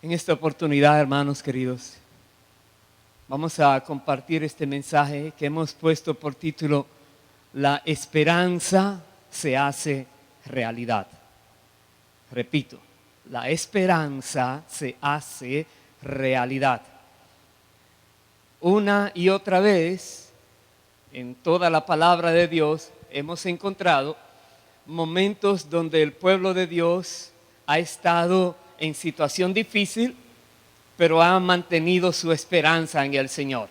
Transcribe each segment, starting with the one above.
En esta oportunidad, hermanos queridos, vamos a compartir este mensaje que hemos puesto por título: La esperanza se hace realidad. Repito, la esperanza se hace realidad. Una y otra vez, en toda la palabra de Dios, hemos encontrado momentos donde el pueblo de Dios ha estado en situación difícil, pero ha mantenido su esperanza en el Señor.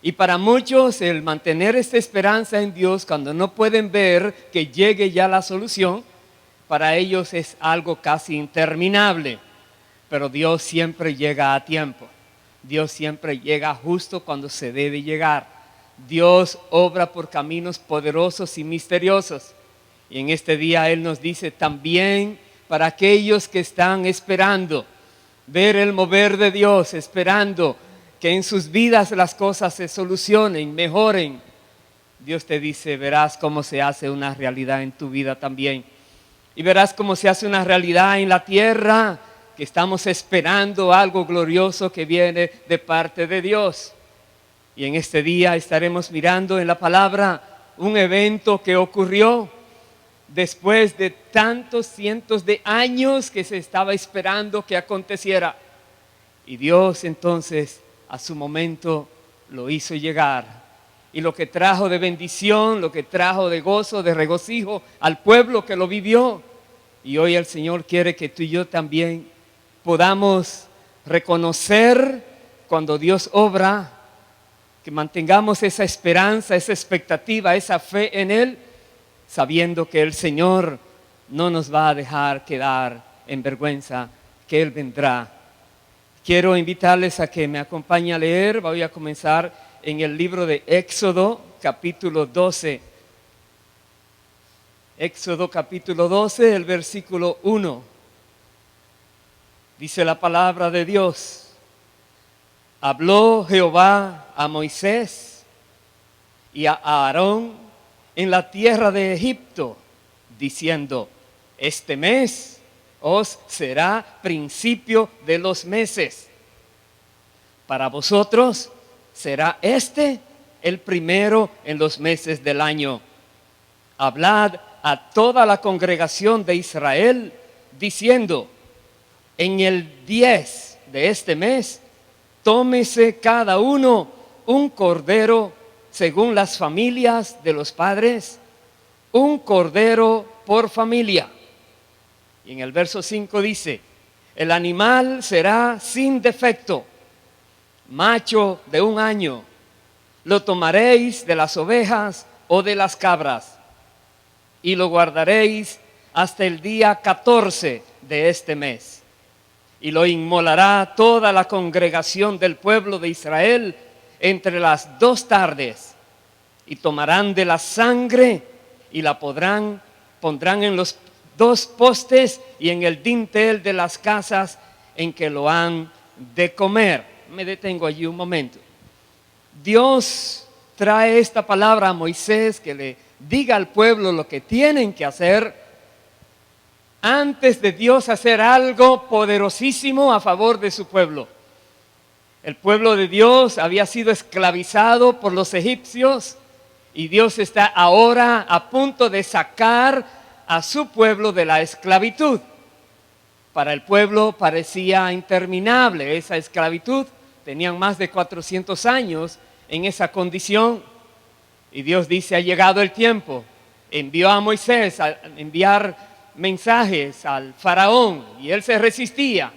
Y para muchos el mantener esta esperanza en Dios cuando no pueden ver que llegue ya la solución, para ellos es algo casi interminable. Pero Dios siempre llega a tiempo. Dios siempre llega justo cuando se debe llegar. Dios obra por caminos poderosos y misteriosos. Y en este día Él nos dice también para aquellos que están esperando ver el mover de Dios, esperando que en sus vidas las cosas se solucionen, mejoren. Dios te dice: verás cómo se hace una realidad en tu vida también. Y verás cómo se hace una realidad en la tierra, que estamos esperando algo glorioso que viene de parte de Dios. Y en este día estaremos mirando en la palabra un evento que ocurrió después de tantos cientos de años que se estaba esperando que aconteciera. Y Dios entonces a su momento lo hizo llegar. Y lo que trajo de bendición, lo que trajo de gozo, de regocijo al pueblo que lo vivió. Y hoy el Señor quiere que tú y yo también podamos reconocer cuando Dios obra, que mantengamos esa esperanza, esa expectativa, esa fe en Él, sabiendo que el Señor no nos va a dejar quedar en vergüenza, que Él vendrá. Quiero invitarles a que me acompañen a leer. Voy a comenzar en el libro de Éxodo, capítulo 12. Éxodo, capítulo 12, el versículo 1. Dice la palabra de Dios: habló Jehová a Moisés y a Aarón en la tierra de Egipto, diciendo: este mes os será principio de los meses. Para vosotros será este el primero en los meses del año. Hablad a toda la congregación de Israel, diciendo: en el 10 de este mes, tómese cada uno un cordero según las familias de los padres, un cordero por familia. Y en el verso 5 dice: el animal será sin defecto, macho de 1 año. Lo tomaréis de las ovejas o de las cabras, y lo guardaréis hasta el día 14 de este mes. Y lo inmolará toda la congregación del pueblo de Israel entre las 2 tardes, y tomarán de la sangre y la pondrán en los 2 postes y en el dintel de las casas en que lo han de comer. Me detengo allí un momento. Dios trae esta palabra a Moisés, que le diga al pueblo lo que tienen que hacer antes de Dios hacer algo poderosísimo a favor de su pueblo. El pueblo de Dios había sido esclavizado por los egipcios, y Dios está ahora a punto de sacar a su pueblo de la esclavitud. Para el pueblo parecía interminable esa esclavitud. Tenían más de 400 años en esa condición. Y Dios dice: ha llegado el tiempo. Envió a Moisés a enviar mensajes al faraón, y él se resistía.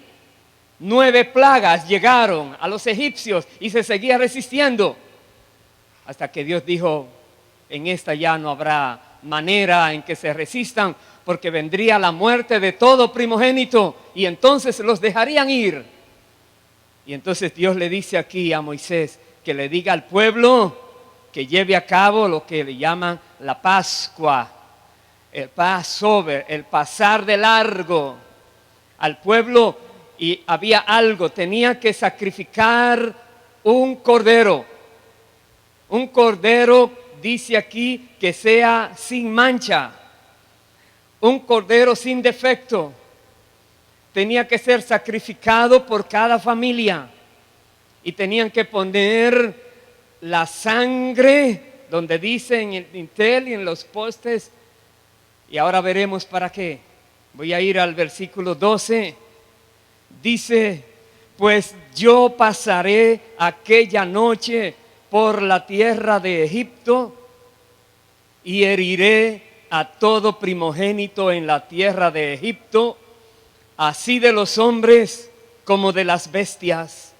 9 plagas llegaron a los egipcios y se seguía resistiendo, hasta que Dios dijo: en esta ya no habrá manera en que se resistan, porque vendría la muerte de todo primogénito, y entonces los dejarían ir. Y entonces Dios le dice aquí a Moisés que le diga al pueblo que lleve a cabo lo que le llaman la Pascua, el Passover, el pasar de largo al pueblo. Y había algo: tenía que sacrificar un cordero. Un cordero, dice aquí, que sea sin mancha, un cordero sin defecto. tenía que ser sacrificado por cada familia. Y tenían que poner la sangre donde dice en el dintel y en los postes. Y ahora veremos para qué. Voy a ir al versículo 12. Dice: pues yo pasaré aquella noche por la tierra de Egipto y heriré a todo primogénito en la tierra de Egipto, así de los hombres como de las bestias.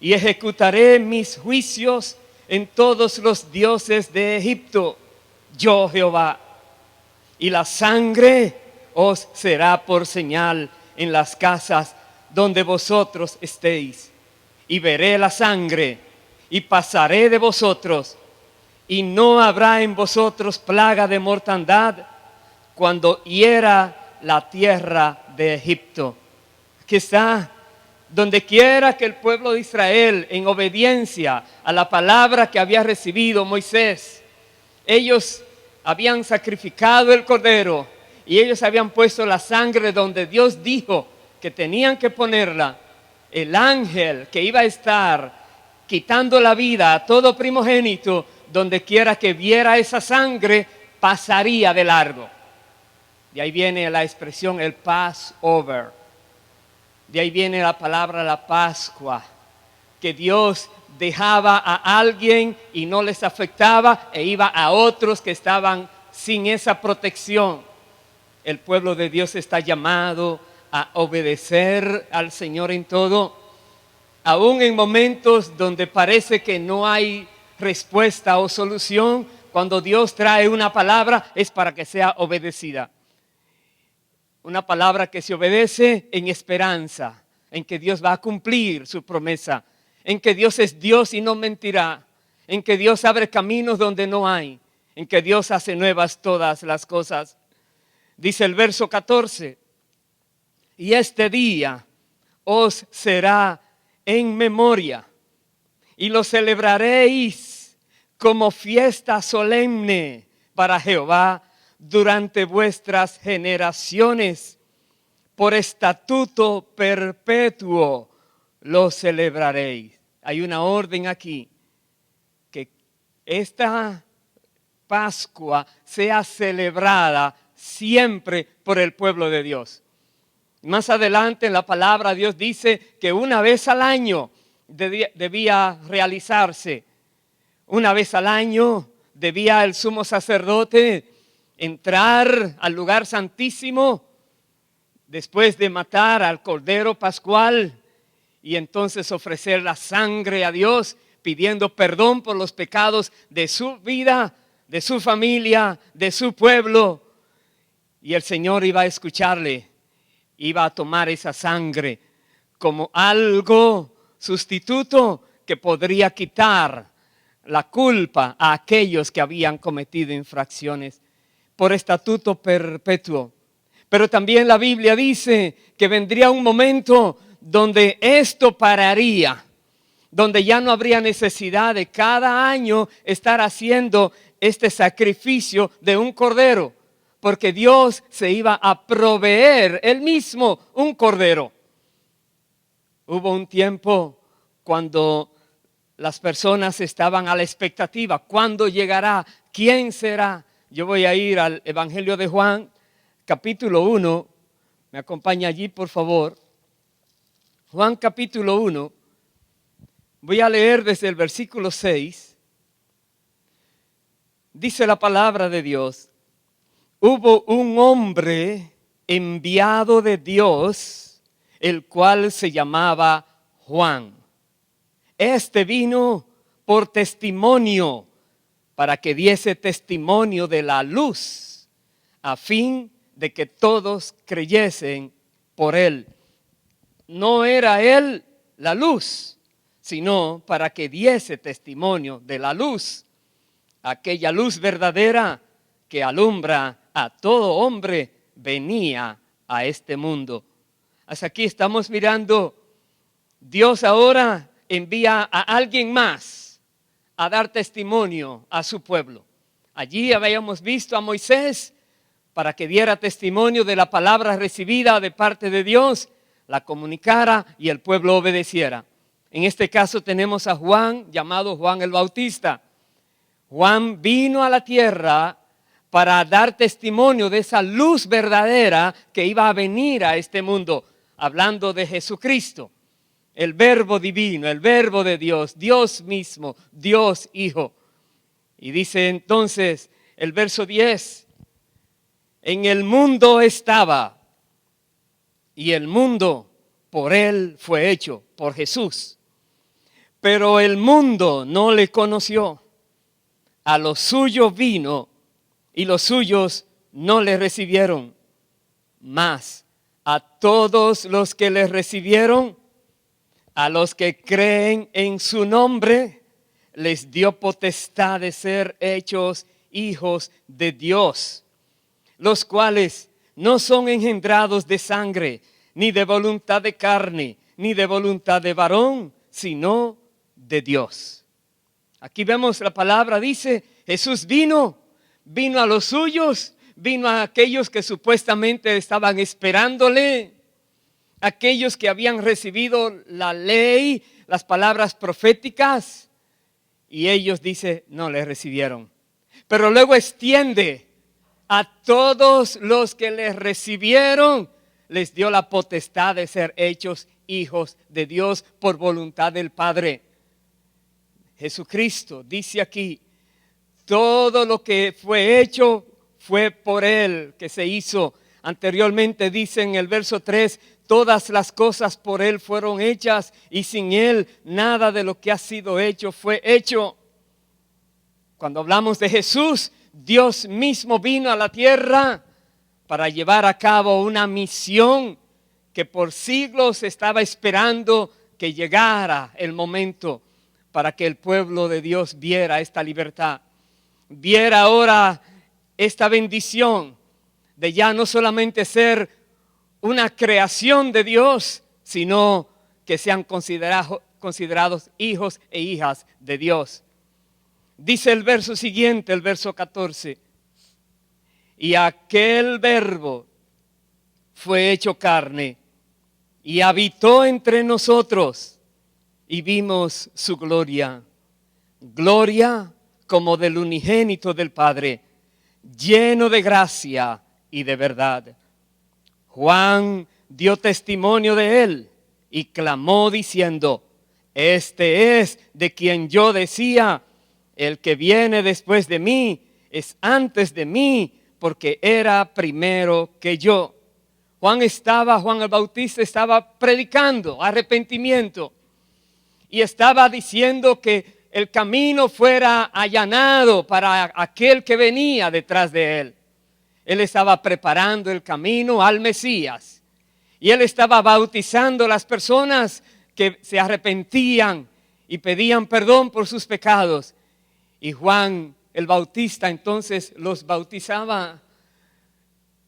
Y ejecutaré mis juicios en todos los dioses de Egipto, yo Jehová. Y la sangre os será por señal en las casas donde vosotros estéis. Y veré la sangre y pasaré de vosotros, y no habrá en vosotros plaga de mortandad cuando hiera la tierra de Egipto. Aquí está. Donde quiera que el pueblo de Israel, en obediencia a la palabra que había recibido Moisés, ellos habían sacrificado el cordero y ellos habían puesto la sangre donde Dios dijo que tenían que ponerla. El ángel que iba a estar quitando la vida a todo primogénito, donde quiera que viera esa sangre, pasaría de largo. De ahí viene la expresión el Passover. De ahí viene la palabra la Pascua, que Dios dejaba a alguien y no les afectaba e iba a otros que estaban sin esa protección. El pueblo de Dios está llamado a obedecer al Señor en todo, aún en momentos donde parece que no hay respuesta o solución. Cuando Dios trae una palabra es para que sea obedecida. Una palabra que se obedece en esperanza, en que Dios va a cumplir su promesa, en que Dios es Dios y no mentirá, en que Dios abre caminos donde no hay, en que Dios hace nuevas todas las cosas. Dice el verso 14, y este día os será en memoria y lo celebraréis como fiesta solemne para Jehová durante vuestras generaciones. Por estatuto perpetuo lo celebraréis. Hay una orden aquí, que esta Pascua sea celebrada siempre por el pueblo de Dios. Más adelante en la palabra Dios dice que una vez al año debía realizarse. Una vez al año debía el sumo sacerdote entrar al lugar santísimo después de matar al cordero pascual y entonces ofrecer la sangre a Dios, pidiendo perdón por los pecados de su vida, de su familia, de su pueblo. Y el Señor iba a escucharle, iba a tomar esa sangre como algo sustituto que podría quitar la culpa a aquellos que habían cometido infracciones. Por estatuto perpetuo. Pero también la Biblia dice que vendría un momento donde esto pararía, donde ya no habría necesidad de cada año estar haciendo este sacrificio de un cordero, porque Dios se iba a proveer él mismo un cordero. Hubo un tiempo cuando las personas estaban a la expectativa, ¿cuándo llegará? ¿Quién será? Yo voy a ir al Evangelio de Juan, capítulo 1. Me acompaña allí, por favor. Juan capítulo 1. Voy a leer desde el versículo 6. Dice la palabra de Dios: hubo un hombre enviado de Dios, el cual se llamaba Juan. Este vino por testimonio, para que diese testimonio de la luz, a fin de que todos creyesen por él. No era él la luz, sino para que diese testimonio de la luz, aquella luz verdadera que alumbra a todo hombre, venía a este mundo. Hasta aquí estamos mirando, Dios ahora envía a alguien más a dar testimonio a su pueblo. Allí habíamos visto a Moisés para que diera testimonio de la palabra recibida de parte de Dios, la comunicara y el pueblo obedeciera. En este caso tenemos a Juan, llamado Juan el Bautista. Juan vino a la tierra para dar testimonio de esa luz verdadera que iba a venir a este mundo, hablando de Jesucristo, el Verbo divino, el Verbo de Dios, Dios mismo, Dios Hijo. Y dice entonces el verso 10, en el mundo estaba, y el mundo por él fue hecho, por Jesús. Pero el mundo no le conoció. A los suyos vino y los suyos no le recibieron. Mas a todos los que le recibieron, a los que creen en su nombre, les dio potestad de ser hechos hijos de Dios, los cuales no son engendrados de sangre, ni de voluntad de carne, ni de voluntad de varón, sino de Dios. Aquí vemos la palabra, dice, Jesús vino a los suyos, vino a aquellos que supuestamente estaban esperándole, aquellos que habían recibido la ley, las palabras proféticas, y ellos, dice, no le recibieron. Pero luego extiende a todos los que les recibieron, les dio la potestad de ser hechos hijos de Dios por voluntad del Padre. Jesucristo dice aquí, todo lo que fue hecho fue por Él que se hizo. Anteriormente dice en el verso 3, todas las cosas por Él fueron hechas y sin Él nada de lo que ha sido hecho fue hecho. Cuando hablamos de Jesús, Dios mismo vino a la tierra para llevar a cabo una misión que por siglos estaba esperando que llegara el momento para que el pueblo de Dios viera esta libertad, viera ahora esta bendición de ya no solamente ser una creación de Dios, sino que sean considerados hijos e hijas de Dios. Dice el verso siguiente, el verso 14, y aquel verbo fue hecho carne y habitó entre nosotros y vimos su gloria, gloria como del unigénito del Padre, lleno de gracia y de verdad. Juan dio testimonio de él y clamó diciendo, este es de quien yo decía, el que viene después de mí es antes de mí, porque era primero que yo. Juan el Bautista estaba predicando arrepentimiento y estaba diciendo que el camino fuera allanado para aquel que venía detrás de él. Él estaba preparando el camino al Mesías y él estaba bautizando a las personas que se arrepentían y pedían perdón por sus pecados. Y Juan el Bautista entonces los bautizaba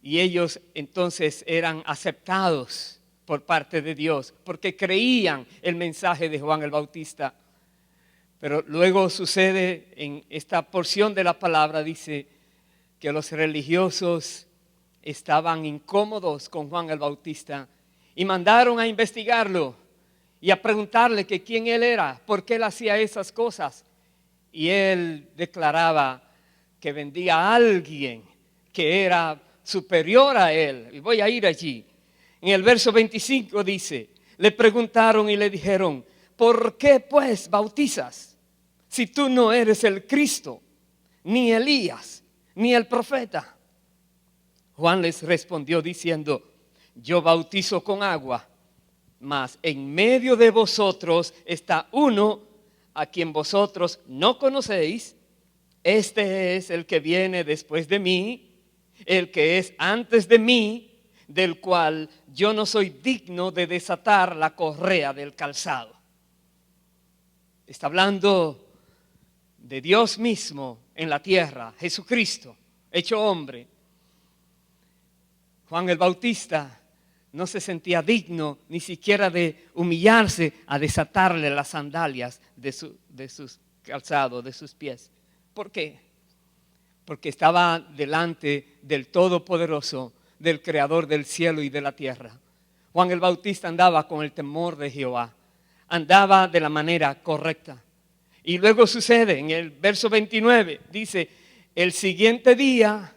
y ellos entonces eran aceptados por parte de Dios porque creían el mensaje de Juan el Bautista. Pero luego sucede en esta porción de la palabra, dice que los religiosos estaban incómodos con Juan el Bautista y mandaron a investigarlo y a preguntarle que quién él era, por qué él hacía esas cosas. Y él declaraba que vendía a alguien que era superior a él. Y voy a ir allí. En el verso 25 dice, le preguntaron y le dijeron, ¿por qué pues bautizas si tú no eres el Cristo, ni Elías, ni el profeta? Juan les respondió diciendo, yo bautizo con agua, mas en medio de vosotros está uno a quien vosotros no conocéis. Este es el que viene después de mí, el que es antes de mí, del cual yo no soy digno de desatar la correa del calzado. Está hablando de Dios mismo en la tierra, Jesucristo, hecho hombre. Juan el Bautista no se sentía digno ni siquiera de humillarse a desatarle las sandalias de sus calzados, de sus pies. ¿Por qué? porque estaba delante del Todopoderoso, del Creador del cielo y de la tierra. Juan el Bautista andaba con el temor de Jehová, andaba de la manera correcta. Y luego sucede en el verso 29, dice, el siguiente día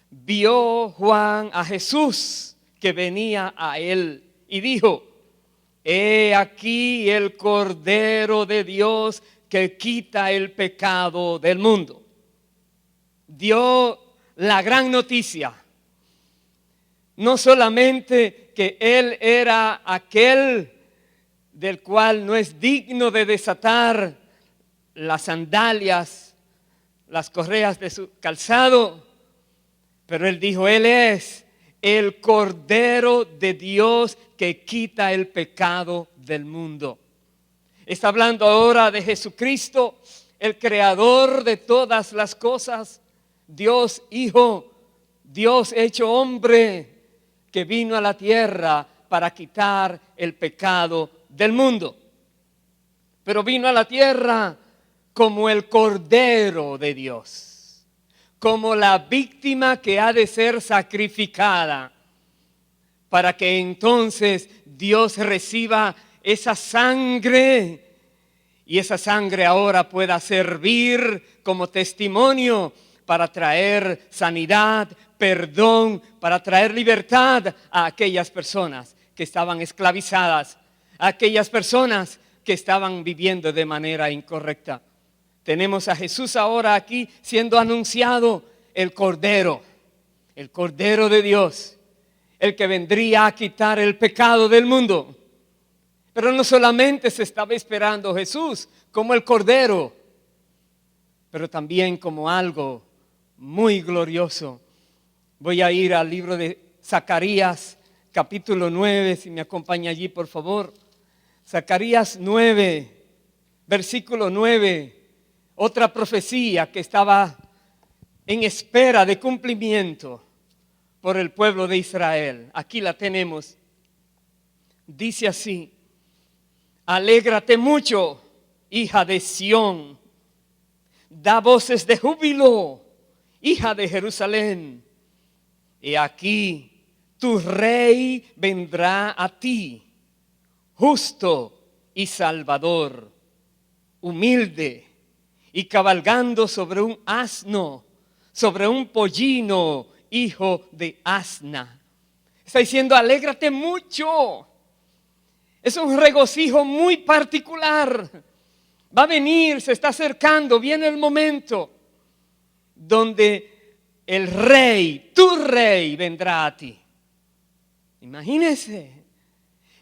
vio Juan a Jesús que venía a él y dijo, he aquí el Cordero de Dios que quita el pecado del mundo. Dio la gran noticia, no solamente que él era aquel del cual no es digno de desatar las sandalias, las correas de su calzado, pero él dijo, él es el Cordero de Dios que quita el pecado del mundo. Está hablando ahora de Jesucristo, el creador de todas las cosas, Dios Hijo, Dios hecho hombre, que vino a la tierra para quitar el pecado del mundo. Pero vino a la tierra como el Cordero de Dios, como la víctima que ha de ser sacrificada, para que entonces Dios reciba esa sangre y esa sangre ahora pueda servir como testimonio para traer sanidad, perdón, para traer libertad a aquellas personas que estaban esclavizadas, a aquellas personas que estaban viviendo de manera incorrecta. Tenemos a Jesús ahora aquí siendo anunciado, el Cordero de Dios, el que vendría a quitar el pecado del mundo. Pero no solamente se estaba esperando Jesús como el Cordero, pero también como algo muy glorioso. Voy a ir al libro de Zacarías, capítulo 9, si me acompaña allí por favor. Zacarías 9, versículo 9. Otra profecía que estaba en espera de cumplimiento por el pueblo de Israel. Aquí la tenemos. Dice así: alégrate mucho, hija de Sión. Da voces de júbilo, hija de Jerusalén. He aquí, tu rey vendrá a ti, justo y salvador, humilde y cabalgando sobre un asno, sobre un pollino, hijo de asna. Está diciendo, alégrate mucho. Es un regocijo muy particular. Va a venir, se está acercando, viene el momento donde el rey, tu rey, vendrá a ti. Imagínense,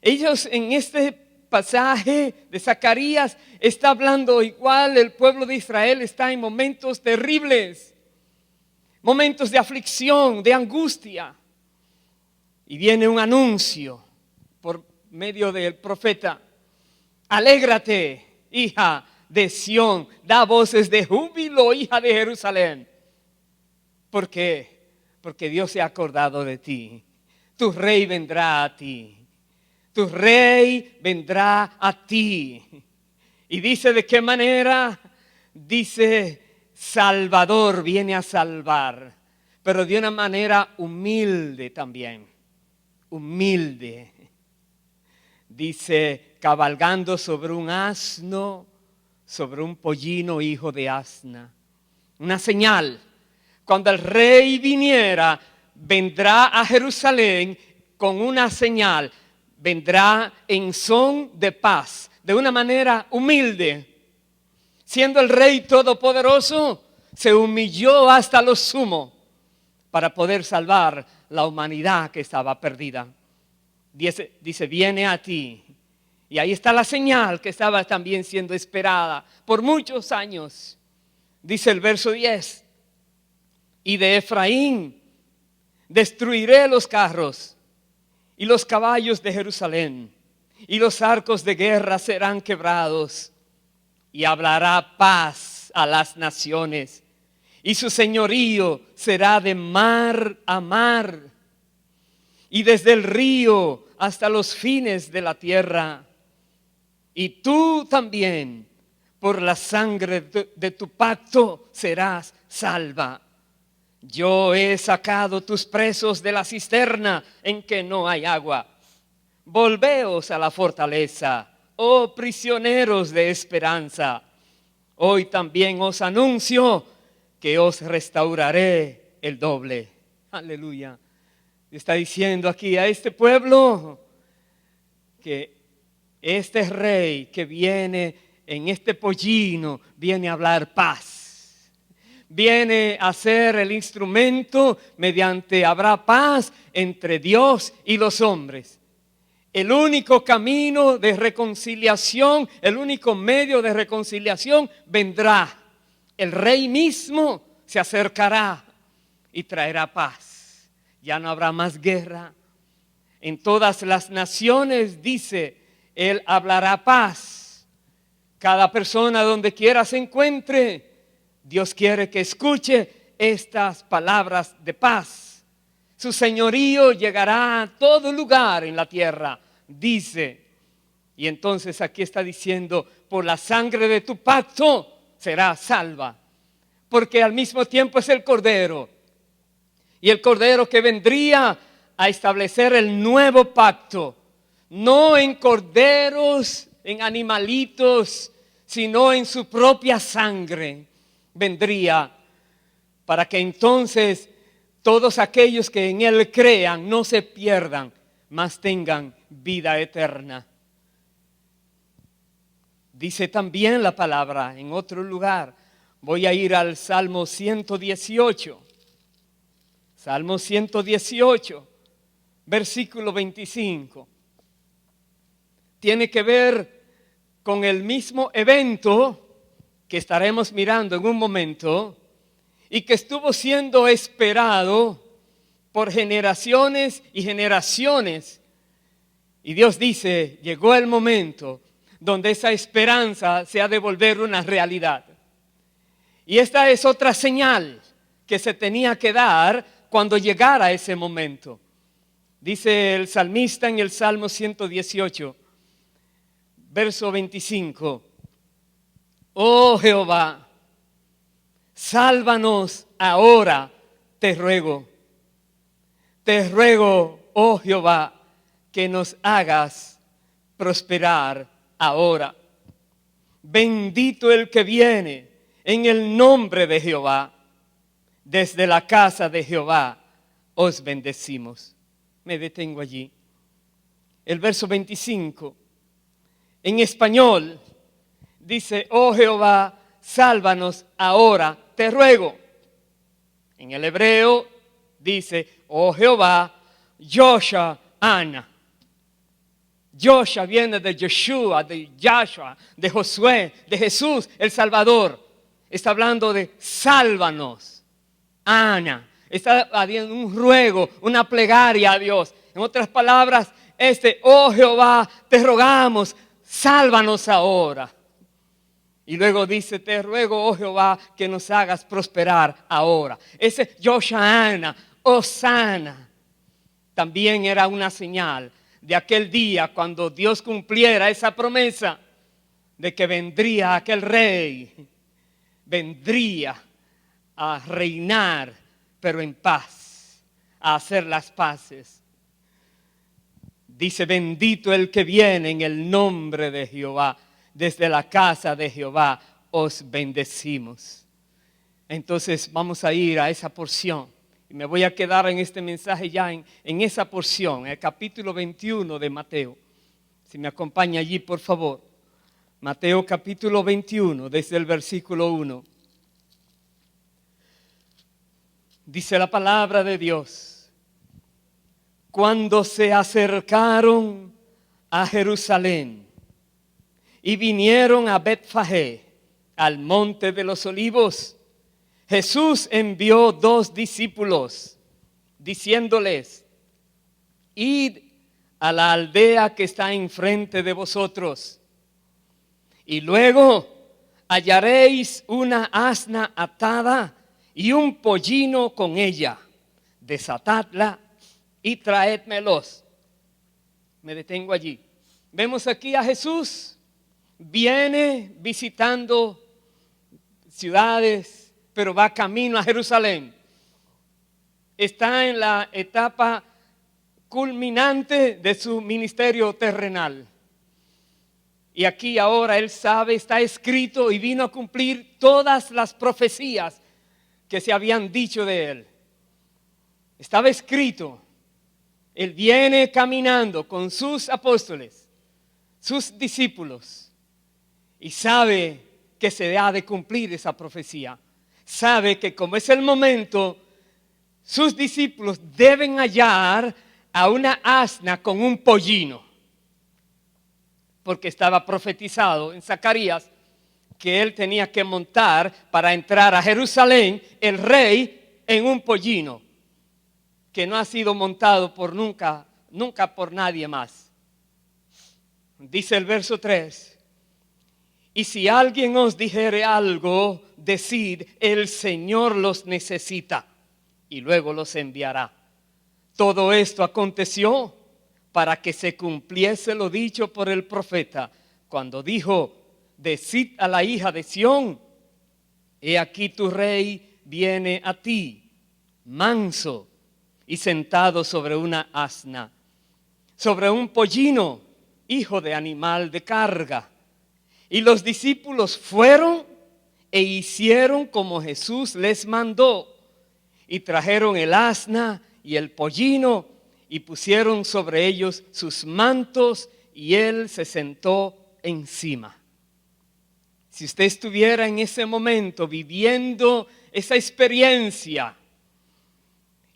ellos en este pasaje de Zacarías está hablando igual, el pueblo de Israel está en momentos terribles, momentos de aflicción, de angustia. Y viene un anuncio por medio del profeta: alégrate, hija de Sión, da voces de júbilo, hija de Jerusalén. ¿Por qué? Porque Dios se ha acordado de ti. Tu rey vendrá a ti. Tu rey vendrá a ti. Y dice, ¿de qué manera? Dice, Salvador, viene a salvar, pero de una manera humilde también. Humilde. Dice, cabalgando sobre un asno, sobre un pollino, hijo de asna. Una señal. Cuando el rey viniera, vendrá a Jerusalén con una señal. Vendrá en son de paz, de una manera humilde. Siendo el rey todopoderoso, se humilló hasta lo sumo para poder salvar la humanidad que estaba perdida. Dice, viene a ti. Y ahí está la señal que estaba también siendo esperada por muchos años. Dice el verso 10. Y de Efraín destruiré los carros y los caballos de Jerusalén, y los arcos de guerra serán quebrados, y hablará paz a las naciones, y su señorío será de mar a mar, y desde el río hasta los fines de la tierra. Y tú también por la sangre de tu pacto serás salva. Yo he sacado tus presos de la cisterna en que no hay agua. Volveos a la fortaleza, oh prisioneros de esperanza. Hoy también os anuncio que os restauraré el doble. Aleluya. Está diciendo aquí a este pueblo que este rey que viene en este pollino viene a hablar paz. Viene a ser el instrumento mediante habrá paz entre Dios y los hombres. El único camino de reconciliación, el único medio de reconciliación vendrá. El rey mismo se acercará y traerá paz. Ya no habrá más guerra. En todas las naciones, dice, Él hablará paz. Cada persona donde quiera se encuentre, Dios quiere que escuche estas palabras de paz. Su señorío llegará a todo lugar en la tierra, dice. Y entonces aquí está diciendo, por la sangre de tu pacto serás salva. Porque al mismo tiempo es el Cordero. Y el Cordero que vendría a establecer el nuevo pacto. No en corderos, en animalitos, sino en su propia sangre. Vendría para que entonces todos aquellos que en Él crean no se pierdan, mas tengan vida eterna. Dice también la palabra en otro lugar. Voy a ir al Salmo 118. Salmo 118, versículo 25. Tiene que ver con el mismo evento que estaremos mirando en un momento y que estuvo siendo esperado por generaciones y generaciones. Y Dios dice, llegó el momento donde esa esperanza se ha de volver una realidad. Y esta es otra señal que se tenía que dar cuando llegara ese momento. Dice el salmista en el Salmo 118, verso 25. Oh Jehová, sálvanos ahora, te ruego. Te ruego, oh Jehová, que nos hagas prosperar ahora. Bendito el que viene en el nombre de Jehová. Desde la casa de Jehová os bendecimos. Me detengo allí. El verso 25. En español dice, oh Jehová, sálvanos ahora, te ruego. En el hebreo dice, oh Jehová, Yosha Ana. Yosha viene de Yeshua, de Yahshua, de Josué, de Jesús, el Salvador. Está hablando de sálvanos. Ana. Está haciendo un ruego, una plegaria a Dios. En otras palabras, oh Jehová, te rogamos, sálvanos ahora. Y luego dice, te ruego, oh Jehová, que nos hagas prosperar ahora. Ese Yoshaana, Osana, también era una señal de aquel día cuando Dios cumpliera esa promesa de que vendría aquel rey, vendría a reinar, pero en paz, a hacer las paces. Dice, bendito el que viene en el nombre de Jehová. Desde la casa de Jehová os bendecimos. Entonces vamos a ir a esa porción. Y me voy a quedar en este mensaje ya en esa porción, en el capítulo 21 de Mateo. Si me acompaña allí, por favor. Mateo capítulo 21, desde el versículo 1. Dice la palabra de Dios. Cuando se acercaron a Jerusalén y vinieron a Betfagé, al monte de los olivos, Jesús envió 2 discípulos, diciéndoles, id a la aldea que está enfrente de vosotros, y luego hallaréis una asna atada y un pollino con ella. Desatadla y traédmelos. Me detengo allí. Vemos aquí a Jesús viene visitando ciudades, pero va camino a Jerusalén. Está en la etapa culminante de su ministerio terrenal. Y aquí ahora él sabe, está escrito y vino a cumplir todas las profecías que se habían dicho de él. Estaba escrito. Él viene caminando con sus apóstoles, sus discípulos, y sabe que se ha de cumplir esa profecía. Sabe que como es el momento, sus discípulos deben hallar a una asna con un pollino, porque estaba profetizado en Zacarías que él tenía que montar para entrar a Jerusalén, el rey, en un pollino que no ha sido montado por nunca por nadie más. Dice el verso 3: y si alguien os dijere algo, decid, el Señor los necesita, y luego los enviará. Todo esto aconteció para que se cumpliese lo dicho por el profeta, cuando dijo: decid a la hija de Sión, he aquí tu rey viene a ti, manso y sentado sobre una asna, sobre un pollino, hijo de animal de carga. Y los discípulos fueron e hicieron como Jesús les mandó, y trajeron el asna y el pollino, y pusieron sobre ellos sus mantos, y él se sentó encima. Si usted estuviera en ese momento viviendo esa experiencia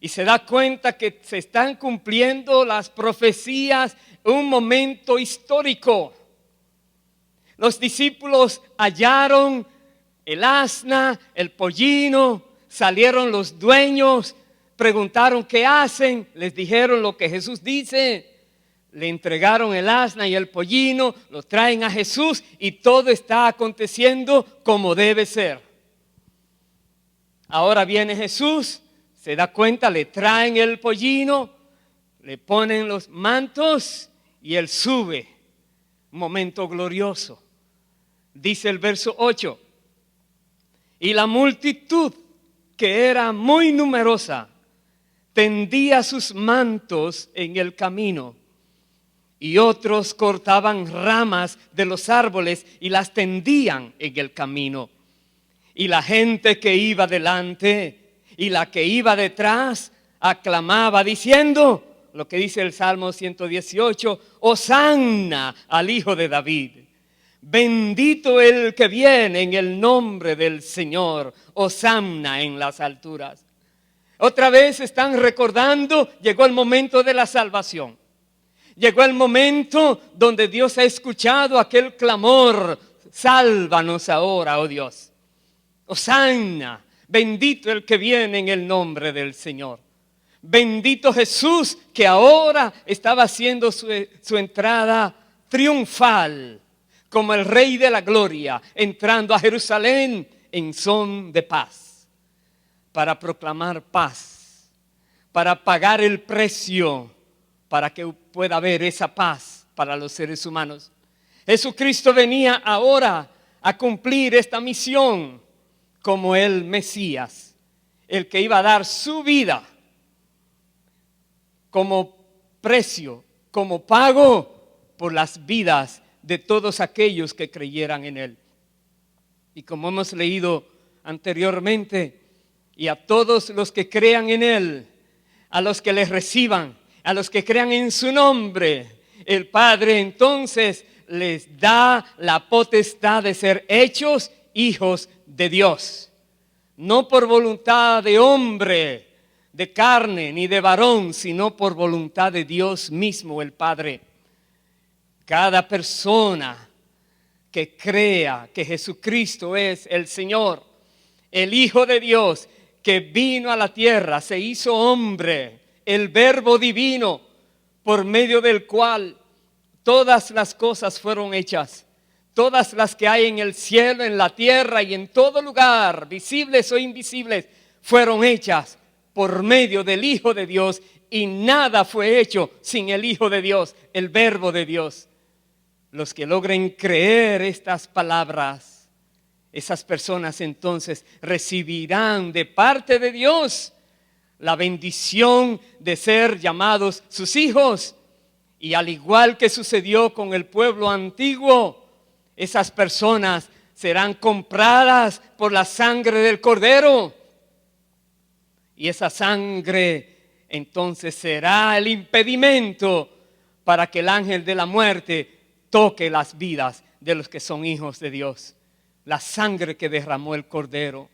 y se da cuenta que se están cumpliendo las profecías, un momento histórico. Los discípulos hallaron el asna, el pollino, salieron los dueños, preguntaron qué hacen, les dijeron lo que Jesús dice, le entregaron el asna y el pollino, lo traen a Jesús y todo está aconteciendo como debe ser. Ahora viene Jesús, se da cuenta, le traen el pollino, le ponen los mantos y él sube. Un momento glorioso. Dice el verso 8: y la multitud, que era muy numerosa, tendía sus mantos en el camino, y otros cortaban ramas de los árboles y las tendían en el camino. Y la gente que iba delante y la que iba detrás aclamaba diciendo, lo que dice el Salmo 118, Hosanna al Hijo de David. Bendito el que viene en el nombre del Señor, Hosanna en las alturas. Otra vez están recordando, llegó el momento de la salvación. Llegó el momento donde Dios ha escuchado aquel clamor, sálvanos ahora, oh Dios. Hosanna, bendito el que viene en el nombre del Señor. Bendito Jesús, que ahora estaba haciendo su entrada triunfal, como el Rey de la Gloria, entrando a Jerusalén en son de paz, para proclamar paz, para pagar el precio, para que pueda haber esa paz para los seres humanos. Jesucristo venía ahora a cumplir esta misión como el Mesías, el que iba a dar su vida como precio, como pago por las vidas de todos aquellos que creyeran en él. Y como hemos leído anteriormente, y a todos los que crean en él, a los que les reciban, a los que crean en su nombre, el Padre entonces les da la potestad de ser hechos hijos de Dios. No por voluntad de hombre, de carne, ni de varón, sino por voluntad de Dios mismo, el Padre. Cada persona que crea que Jesucristo es el Señor, el Hijo de Dios, que vino a la tierra, se hizo hombre, el Verbo divino, por medio del cual todas las cosas fueron hechas. Todas las que hay en el cielo, en la tierra y en todo lugar, visibles o invisibles, fueron hechas por medio del Hijo de Dios, y nada fue hecho sin el Hijo de Dios, el Verbo de Dios. Los que logren creer estas palabras, esas personas entonces recibirán de parte de Dios la bendición de ser llamados sus hijos. Y al igual que sucedió con el pueblo antiguo, esas personas serán compradas por la sangre del Cordero. Y esa sangre entonces será el impedimento para que el ángel de la muerte toque las vidas de los que son hijos de Dios. La sangre que derramó el Cordero.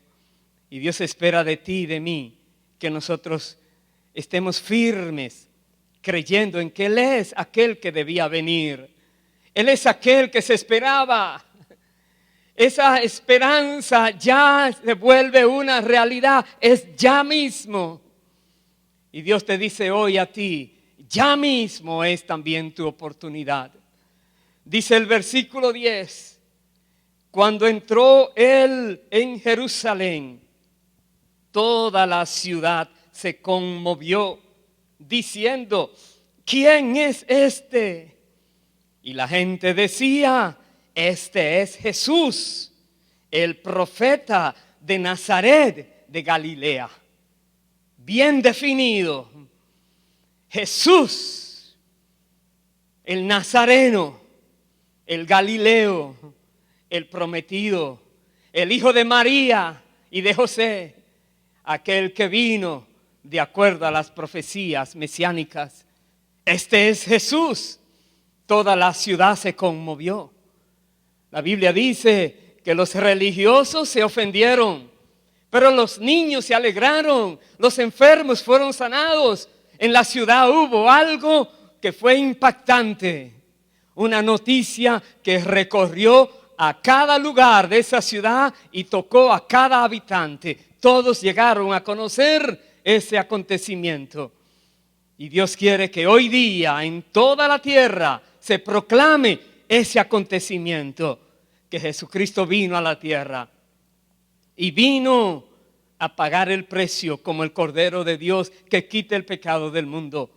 Y Dios espera de ti y de mí que nosotros estemos firmes, creyendo en que Él es aquel que debía venir. Él es aquel que se esperaba. Esa esperanza ya se vuelve una realidad, es ya mismo. Y Dios te dice hoy a ti, ya mismo es también tu oportunidad. Dice el versículo 10, cuando entró Él en Jerusalén, toda la ciudad se conmovió, diciendo, ¿quién es este? Y la gente decía, este es Jesús, el profeta de Nazaret de Galilea. Bien definido, Jesús, el nazareno, el galileo, el prometido, el hijo de María y de José, aquel que vino de acuerdo a las profecías mesiánicas. Este es Jesús. Toda la ciudad se conmovió. La Biblia dice que los religiosos se ofendieron, pero los niños se alegraron, los enfermos fueron sanados. En la ciudad hubo algo que fue impactante, una noticia que recorrió a cada lugar de esa ciudad y tocó a cada habitante. Todos llegaron a conocer ese acontecimiento. Y Dios quiere que hoy día en toda la tierra se proclame ese acontecimiento, que Jesucristo vino a la tierra y vino a pagar el precio como el Cordero de Dios que quita el pecado del mundo.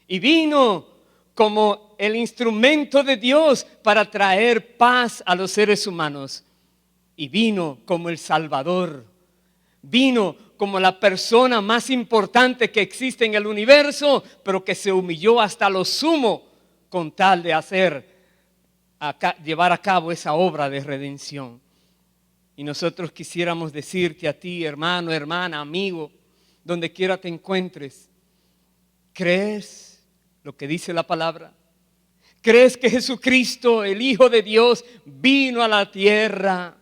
Y vino como el instrumento de Dios para traer paz a los seres humanos. Y vino como el Salvador. Vino como la persona más importante que existe en el universo, pero que se humilló hasta lo sumo con tal de llevar a cabo esa obra de redención. Y nosotros quisiéramos decirte a ti, hermano, hermana, amigo, donde quiera te encuentres, ¿crees lo que dice la palabra? ¿Crees que Jesucristo, el Hijo de Dios, vino a la tierra?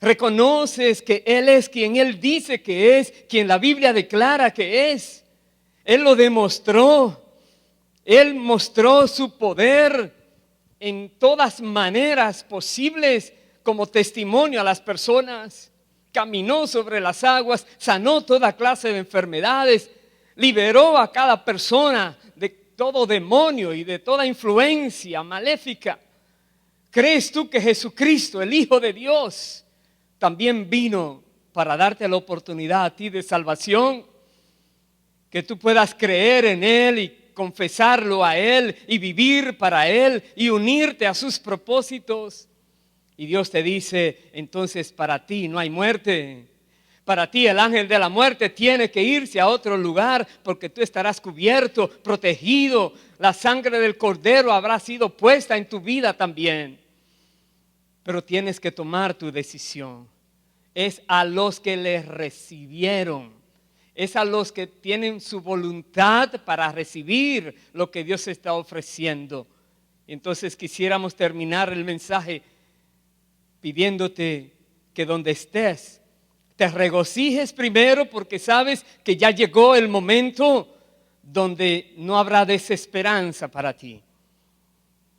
¿Reconoces que Él es quien Él dice que es, quien la Biblia declara que es? Él lo demostró. Él mostró su poder en todas maneras posibles como testimonio a las personas. Caminó sobre las aguas, sanó toda clase de enfermedades, liberó a cada persona de todo demonio y de toda influencia maléfica. ¿Crees tú que Jesucristo, el Hijo de Dios, también vino para darte la oportunidad a ti de salvación? Que tú puedas creer en Él y confesarlo a Él y vivir para Él y unirte a sus propósitos. Y Dios te dice, entonces para ti no hay muerte. Para ti el ángel de la muerte tiene que irse a otro lugar porque tú estarás cubierto, protegido. La sangre del Cordero habrá sido puesta en tu vida también. Pero tienes que tomar tu decisión. Es a los que le recibieron. Es a los que tienen su voluntad para recibir lo que Dios está ofreciendo. Entonces quisiéramos terminar el mensaje pidiéndote que donde estés te regocijes primero, porque sabes que ya llegó el momento donde no habrá desesperanza para ti,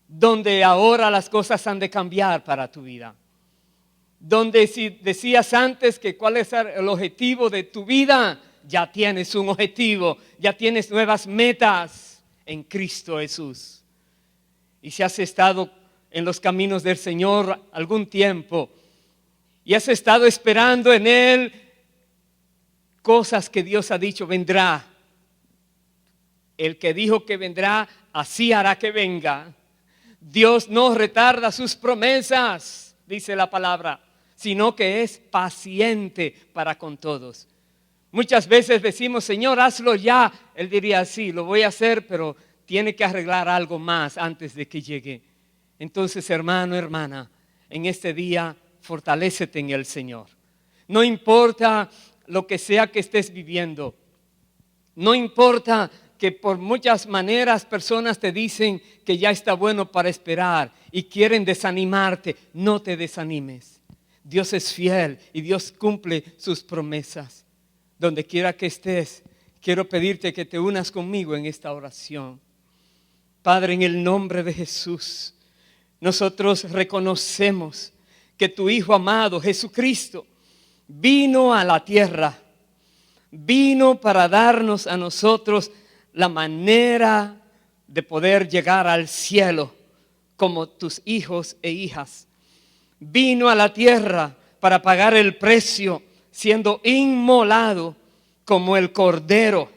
donde ahora las cosas han de cambiar para tu vida, donde si decías antes que cuál es el objetivo de tu vida, ya tienes un objetivo, ya tienes nuevas metas en Cristo Jesús. Y si has estado en los caminos del Señor algún tiempo y has estado esperando en Él cosas que Dios ha dicho vendrá, el que dijo que vendrá, así hará que venga. Dios no retarda sus promesas, dice la palabra, sino que es paciente para con todos. Muchas veces decimos, Señor, hazlo ya. Él diría, sí, lo voy a hacer, pero tiene que arreglar algo más antes de que llegue. Entonces, hermano, hermana, en este día, fortalécete en el Señor. No importa lo que sea que estés viviendo. No importa que por muchas maneras personas te dicen que ya está bueno para esperar y quieren desanimarte. No te desanimes. Dios es fiel y Dios cumple sus promesas. Donde quiera que estés, quiero pedirte que te unas conmigo en esta oración. Padre, en el nombre de Jesús, nosotros reconocemos que tu Hijo amado, Jesucristo, vino a la tierra, vino para darnos a nosotros la manera de poder llegar al cielo como tus hijos e hijas. Vino a la tierra para pagar el precio, siendo inmolado como el cordero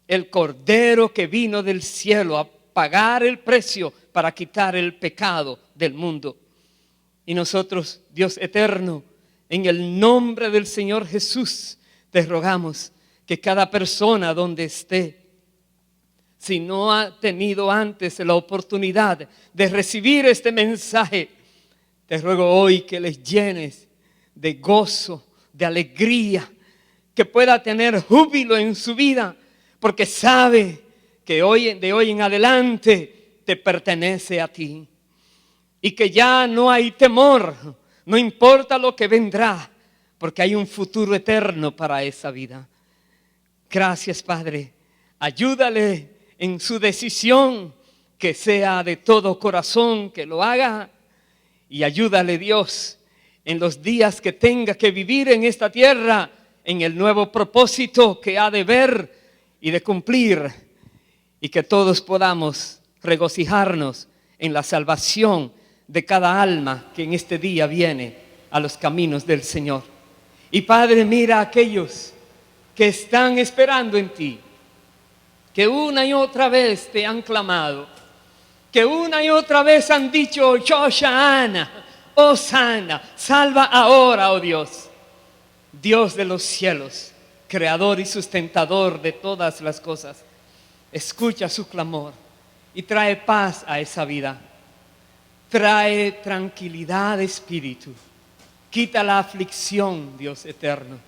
que vino del cielo a pagar el precio para quitar el pecado del mundo. Y nosotros, Dios eterno, en el nombre del Señor Jesús, te rogamos que cada persona donde esté, si no ha tenido antes la oportunidad de recibir este mensaje, te ruego hoy que les llenes de gozo, de alegría, que pueda tener júbilo en su vida, porque sabe que de hoy en adelante te pertenece a ti. Y que ya no hay temor, no importa lo que vendrá, porque hay un futuro eterno para esa vida. Gracias, Padre. Ayúdale en su decisión, que sea de todo corazón, que lo haga. Y ayúdale, Dios, en los días que tenga que vivir en esta tierra, en el nuevo propósito que ha de ver y de cumplir. Y que todos podamos regocijarnos en la salvación de cada alma que en este día viene a los caminos del Señor. Y Padre, mira a aquellos que están esperando en ti, que una y otra vez te han clamado, que una y otra vez han dicho, Hosanna, Hosanna, salva ahora, oh Dios, Dios de los cielos, creador y sustentador de todas las cosas. Escucha su clamor y trae paz a esa vida. Trae tranquilidad de espíritu. Quita la aflicción, Dios eterno.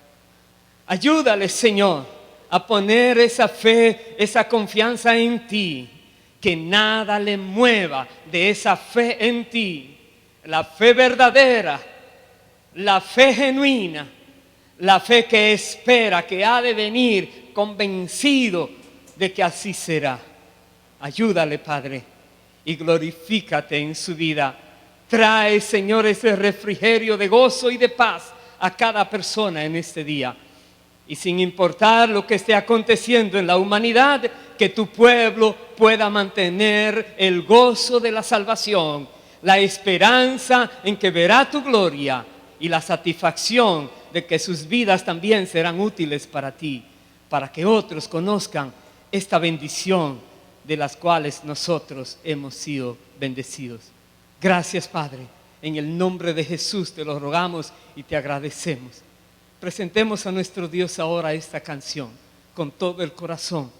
Ayúdale, Señor, a poner esa fe, esa confianza en ti. Que nada le mueva de esa fe en ti. La fe verdadera, la fe genuina, la fe que espera, que ha de venir convencido de que así será. Ayúdale, Padre, y glorifícate en su vida. Trae, Señor, ese refrigerio de gozo y de paz a cada persona en este día. Y sin importar lo que esté aconteciendo en la humanidad, que tu pueblo pueda mantener el gozo de la salvación, la esperanza en que verá tu gloria y la satisfacción de que sus vidas también serán útiles para ti, para que otros conozcan esta bendición de las cuales nosotros hemos sido bendecidos. Gracias, Padre. En el nombre de Jesús te lo rogamos y te agradecemos. Presentemos a nuestro Dios ahora esta canción con todo el corazón.